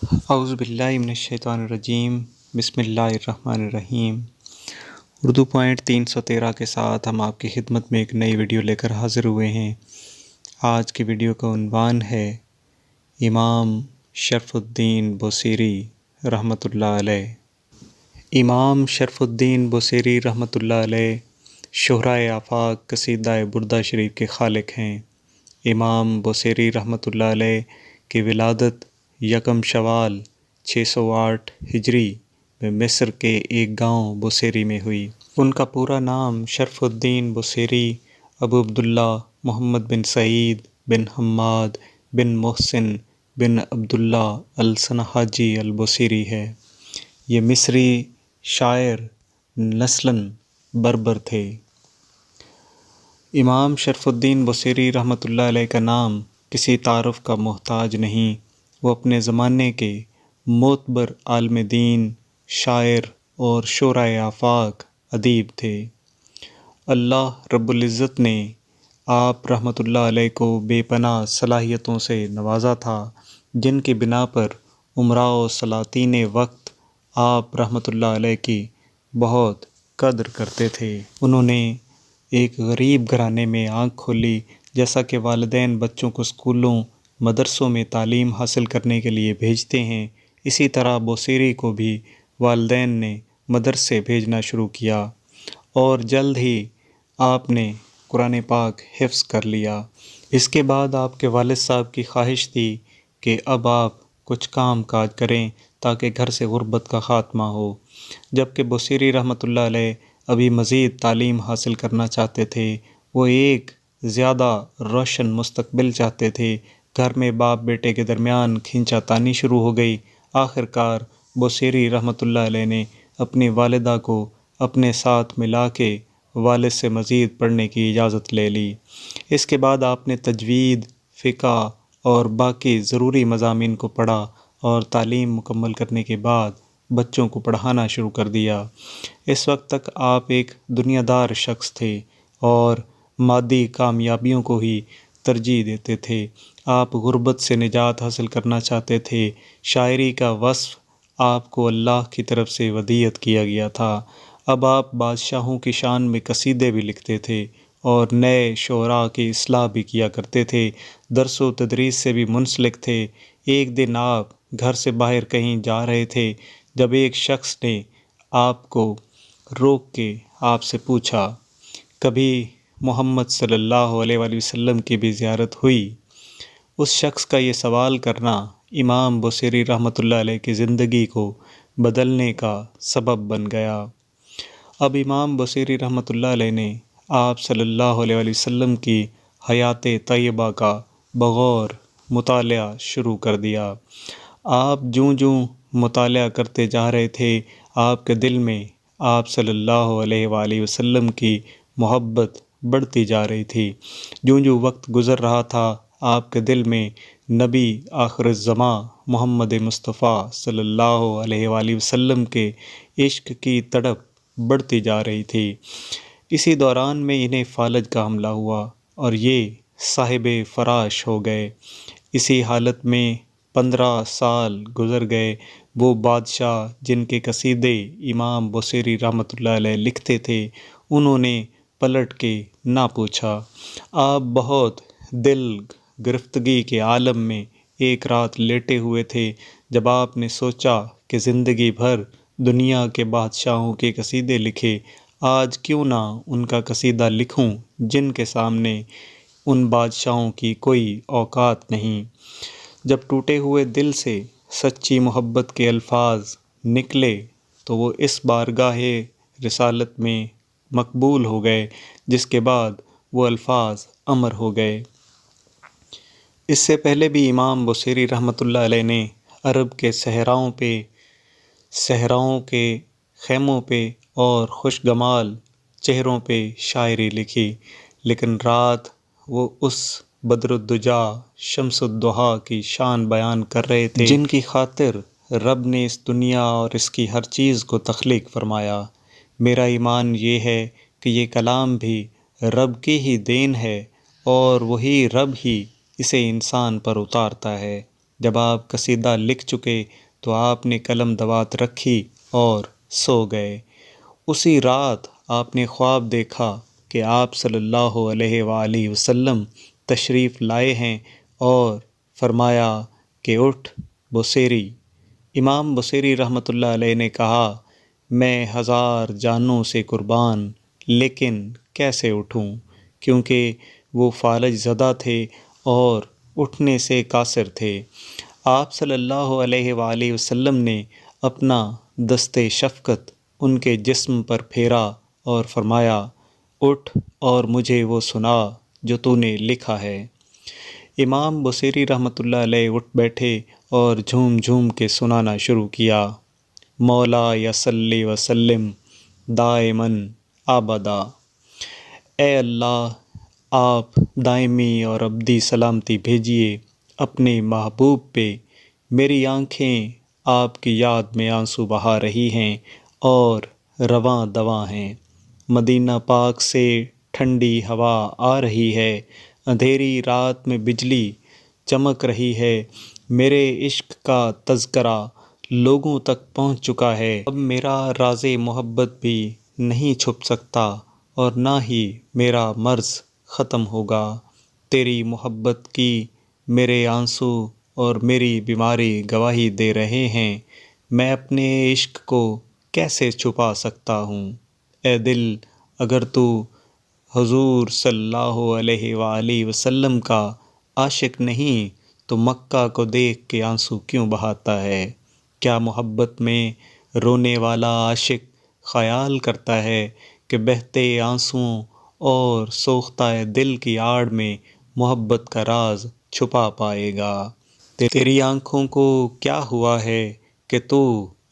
اعوذ باللہ من الشیطان الرجیم، بسم اللہ الرحمن الرحیم۔ اردو پوائنٹ 313 کے ساتھ ہم آپ کی خدمت میں ایک نئی ویڈیو لے کر حاضر ہوئے ہیں۔ آج کی ویڈیو کا عنوان ہے امام شرف الدین بوصیری رحمۃ اللہ علیہ۔ امام شرف الدین بوصیری رحمۃ اللہ علیہ شہرائے آفاق قصیدہ بردہ شریف کے خالق ہیں۔ امام بوصیری رحمۃ اللہ علیہ کی ولادت یکم شوال 608 ہجری میں مصر کے ایک گاؤں بوصیری میں ہوئی۔ ان کا پورا نام شرف الدین بوصیری ابو عبداللہ محمد بن سعید بن حماد بن محسن بن عبداللہ السنہاجی البوصیری ہے۔ یہ مصری شاعر نسلاً بربر تھے۔ امام شرف الدین بوصیری رحمۃ اللہ علیہ کا نام کسی تعارف کا محتاج نہیں۔ وہ اپنے زمانے کے معتبر عالم دین، شاعر اور شعرائے آفاق ادیب تھے۔ اللہ رب العزت نے آپ رحمۃ اللہ علیہ کو بے پناہ صلاحیتوں سے نوازا تھا، جن کی بنا پر امراء و سلاطین وقت آپ رحمۃ اللہ علیہ کی بہت قدر کرتے تھے۔ انہوں نے ایک غریب گھرانے میں آنکھ کھولی۔ جیسا کہ والدین بچوں کو اسکولوں مدرسوں میں تعلیم حاصل کرنے کے لیے بھیجتے ہیں، اسی طرح بوصیری کو بھی والدین نے مدرسے بھیجنا شروع کیا، اور جلد ہی آپ نے قرآن پاک حفظ کر لیا۔ اس کے بعد آپ کے والد صاحب کی خواہش تھی کہ اب آپ کچھ کام کاج کریں تاکہ گھر سے غربت کا خاتمہ ہو۔ جبکہ بوصیری رحمۃ اللہ علیہ ابھی مزید تعلیم حاصل کرنا چاہتے تھے، وہ ایک زیادہ روشن مستقبل چاہتے تھے۔ گھر میں باپ بیٹے کے درمیان کھینچا تانی شروع ہو گئی۔ آخر کار بوصیری رحمۃ اللہ علیہ نے اپنی والدہ کو اپنے ساتھ ملا کے والد سے مزید پڑھنے کی اجازت لے لی۔ اس کے بعد آپ نے تجوید، فقہ اور باقی ضروری مضامین کو پڑھا اور تعلیم مکمل کرنے کے بعد بچوں کو پڑھانا شروع کر دیا۔ اس وقت تک آپ ایک دنیا دار شخص تھے اور مادی کامیابیوں کو ہی ترجیح دیتے تھے۔ آپ غربت سے نجات حاصل کرنا چاہتے تھے۔ شاعری کا وصف آپ کو اللہ کی طرف سے ودیعت کیا گیا تھا۔ اب آپ بادشاہوں کی شان میں قصیدے بھی لکھتے تھے اور نئے شعراء کی اصلاح بھی کیا کرتے تھے۔ درس و تدریس سے بھی منسلک تھے۔ ایک دن آپ گھر سے باہر کہیں جا رہے تھے جب ایک شخص نے آپ کو روک کے آپ سے پوچھا، کبھی محمد صلی اللہ علیہ وآلہ وسلم کی بھی زیارت ہوئی؟ اس شخص کا یہ سوال کرنا امام بوصیری رحمۃ اللہ علیہ کی زندگی کو بدلنے کا سبب بن گیا۔ اب امام بوصیری رحمۃ اللہ علیہ نے آپ صلی اللہ علیہ وآلہ وسلم کی حیات طیبہ کا بغور مطالعہ شروع کر دیا۔ آپ جوں جوں مطالعہ کرتے جا رہے تھے، آپ کے دل میں آپ صلی اللہ علیہ وآلہ وسلم کی محبت بڑھتی جا رہی تھی۔ جوں جوں وقت گزر رہا تھا، آپ کے دل میں نبی آخر الزماں محمد مصطفیٰ صلی اللہ علیہ وآلہ وسلم کے عشق کی تڑپ بڑھتی جا رہی تھی۔ اسی دوران میں انہیں فالج کا حملہ ہوا اور یہ صاحب فراش ہو گئے۔ اسی حالت میں 15 سال گزر گئے۔ وہ بادشاہ جن کے قصیدے امام بوصیری رحمۃ اللہ علیہ لکھتے تھے، انہوں نے پلٹ کے نہ پوچھا۔ آپ بہت دل گرفتگی کے عالم میں ایک رات لیٹے ہوئے تھے جب آپ نے سوچا کہ زندگی بھر دنیا کے بادشاہوں کے قصیدے لکھے، آج کیوں نہ ان کا قصیدہ لکھوں جن کے سامنے ان بادشاہوں کی کوئی اوقات نہیں۔ جب ٹوٹے ہوئے دل سے سچی محبت کے الفاظ نکلے تو وہ اس بارگاہ رسالت میں مقبول ہو گئے، جس کے بعد وہ الفاظ امر ہو گئے۔ اس سے پہلے بھی امام بوصیری رحمۃ اللہ علیہ نے عرب کے صحراؤں کے خیموں پہ اور خوشگمال چہروں پہ شاعری لکھی، لیکن رات وہ اس بدر الدجا شمس الضحیٰ کی شان بیان کر رہے تھے جن کی خاطر رب نے اس دنیا اور اس کی ہر چیز کو تخلیق فرمایا۔ میرا ایمان یہ ہے کہ یہ کلام بھی رب کی ہی دین ہے اور وہی رب ہی اسے انسان پر اتارتا ہے۔ جب آپ قصیدہ لکھ چکے تو آپ نے قلم دوات رکھی اور سو گئے۔ اسی رات آپ نے خواب دیکھا کہ آپ صلی اللہ علیہ وآلہ وسلم تشریف لائے ہیں اور فرمایا کہ اٹھ بصیری۔ امام بصیری رحمۃ اللہ علیہ نے کہا، میں 1000 جانوں سے قربان، لیکن کیسے اٹھوں، کیونکہ وہ فالج زدہ تھے اور اٹھنے سے قاصر تھے۔ آپ صلی اللہ علیہ وآلہ وسلم نے اپنا دست شفقت ان کے جسم پر پھیرا اور فرمایا، اٹھ اور مجھے وہ سنا جو تو نے لکھا ہے۔ امام بصیری رحمۃ اللہ علیہ اٹھ بیٹھے اور جھوم جھوم کے سنانا شروع کیا، مولا یصلی وسلم دائماً ابدا۔ اے اللہ، آپ دائمی اور ابدی سلامتی بھیجیے اپنے محبوب پہ۔ میری آنکھیں آپ کی یاد میں آنسو بہا رہی ہیں اور رواں دواں ہیں۔ مدینہ پاک سے ٹھنڈی ہوا آ رہی ہے، اندھیری رات میں بجلی چمک رہی ہے۔ میرے عشق کا تذکرہ لوگوں تک پہنچ چکا ہے۔ اب میرا راز محبت بھی نہیں چھپ سکتا اور نہ ہی میرا مرض ختم ہوگا۔ تیری محبت کی میرے آنسو اور میری بیماری گواہی دے رہے ہیں۔ میں اپنے عشق کو کیسے چھپا سکتا ہوں؟ اے دل، اگر تو حضور صلی اللہ علیہ وآلہ وسلم کا عاشق نہیں تو مکہ کو دیکھ کے آنسو کیوں بہاتا ہے؟ کیا محبت میں رونے والا عاشق خیال کرتا ہے کہ بہتے آنسوؤں اور سوختہ دل کی آڑ میں محبت کا راز چھپا پائے گا؟ تیری آنکھوں کو کیا ہوا ہے کہ تو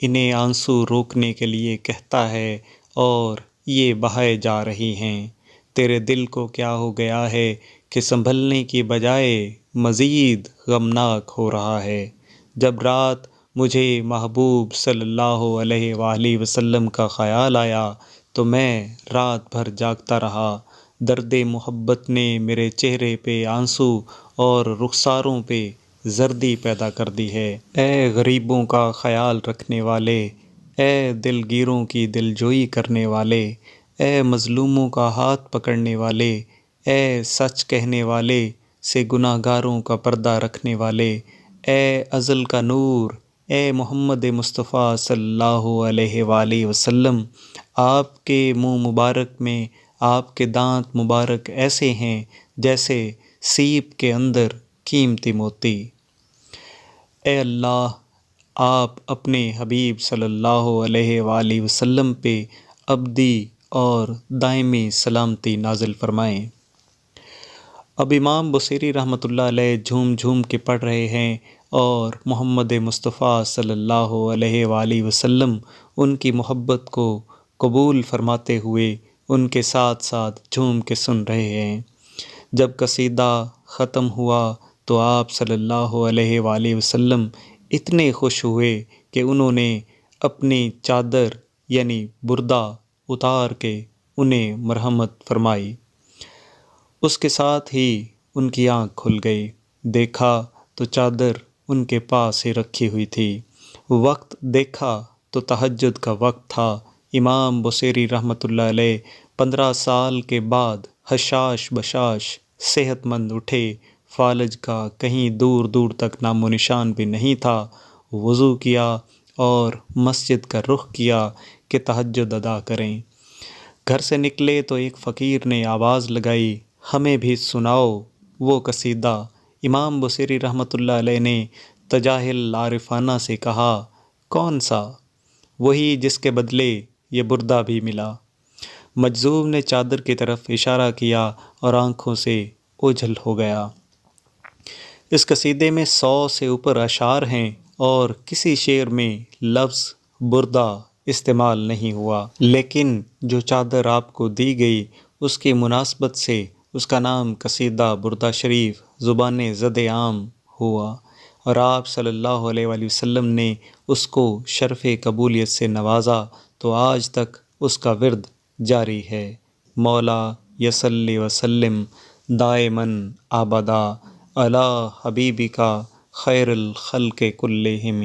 انہیں آنسو روکنے کے لیے کہتا ہے اور یہ بہائے جا رہی ہیں؟ تیرے دل کو کیا ہو گیا ہے کہ سنبھلنے کی بجائے مزید غمناک ہو رہا ہے؟ جب رات مجھے محبوب صلی اللہ علیہ وآلہ وسلم کا خیال آیا تو میں رات بھر جاگتا رہا۔ درد محبت نے میرے چہرے پہ آنسو اور رخساروں پہ زردی پیدا کر دی ہے۔ اے غریبوں کا خیال رکھنے والے، اے دلگیروں کی دلجوئی کرنے والے، اے مظلوموں کا ہاتھ پکڑنے والے، اے سچ کہنے والے سے گناہ گاروں کا پردہ رکھنے والے، اے ازل کا نور، اے محمد مصطفیٰ صلی اللہ علیہ وآلہ وسلم، آپ کے منہ مبارک میں آپ کے دانت مبارک ایسے ہیں جیسے سیپ کے اندر قیمتی موتی۔ اے اللہ، آپ اپنے حبیب صلی اللہ علیہ وآلہ وسلم پہ ابدی اور دائمی سلامتی نازل فرمائیں۔ اب امام بصیری رحمۃ اللہ علیہ جھوم جھوم کے پڑھ رہے ہیں اور محمد مصطفیٰ صلی اللہ علیہ وآلہ وسلم ان کی محبت کو قبول فرماتے ہوئے ان کے ساتھ ساتھ جھوم کے سن رہے ہیں۔ جب قصیدہ ختم ہوا تو آپ صلی اللہ علیہ وآلہ وسلم اتنے خوش ہوئے کہ انہوں نے اپنی چادر یعنی بردہ اتار کے انہیں مرحمت فرمائی۔ اس کے ساتھ ہی ان کی آنکھ کھل گئی، دیکھا تو چادر ان کے پاس ہی رکھی ہوئی تھی۔ وقت دیکھا تو تہجد کا وقت تھا۔ امام بصیری رحمۃ اللہ علیہ 15 سال کے بعد حشاش بشاش صحت مند اٹھے۔ فالج کا کہیں دور دور تک نام و نشان بھی نہیں تھا۔ وضو کیا اور مسجد کا رخ کیا کہ تہجد ادا کریں۔ گھر سے نکلے تو ایک فقیر نے آواز لگائی، ہمیں بھی سناؤ وہ قصیدہ۔ امام بصیری رحمۃ اللہ علیہ نے تجاہل عارفانہ سے کہا، کون سا؟ وہی جس کے بدلے یہ بردہ بھی ملا۔ مجذوب نے چادر کی طرف اشارہ کیا اور آنکھوں سے اوجھل ہو گیا۔ اس قصیدے میں 100 سے اوپر اشعار ہیں اور کسی شعر میں لفظ بردہ استعمال نہیں ہوا، لیکن جو چادر آپ کو دی گئی اس کی مناسبت سے اس کا نام قصیدہ بردہ شریف زبان زد عام ہوا اور آپ صلی اللہ علیہ وآلہ وسلم نے اس کو شرف قبولیت سے نوازا تو آج تک اس کا ورد جاری ہے۔ مولا یصلی وسلم دائماً ابدا علی حبیبی کا خیر الخلق کلہم۔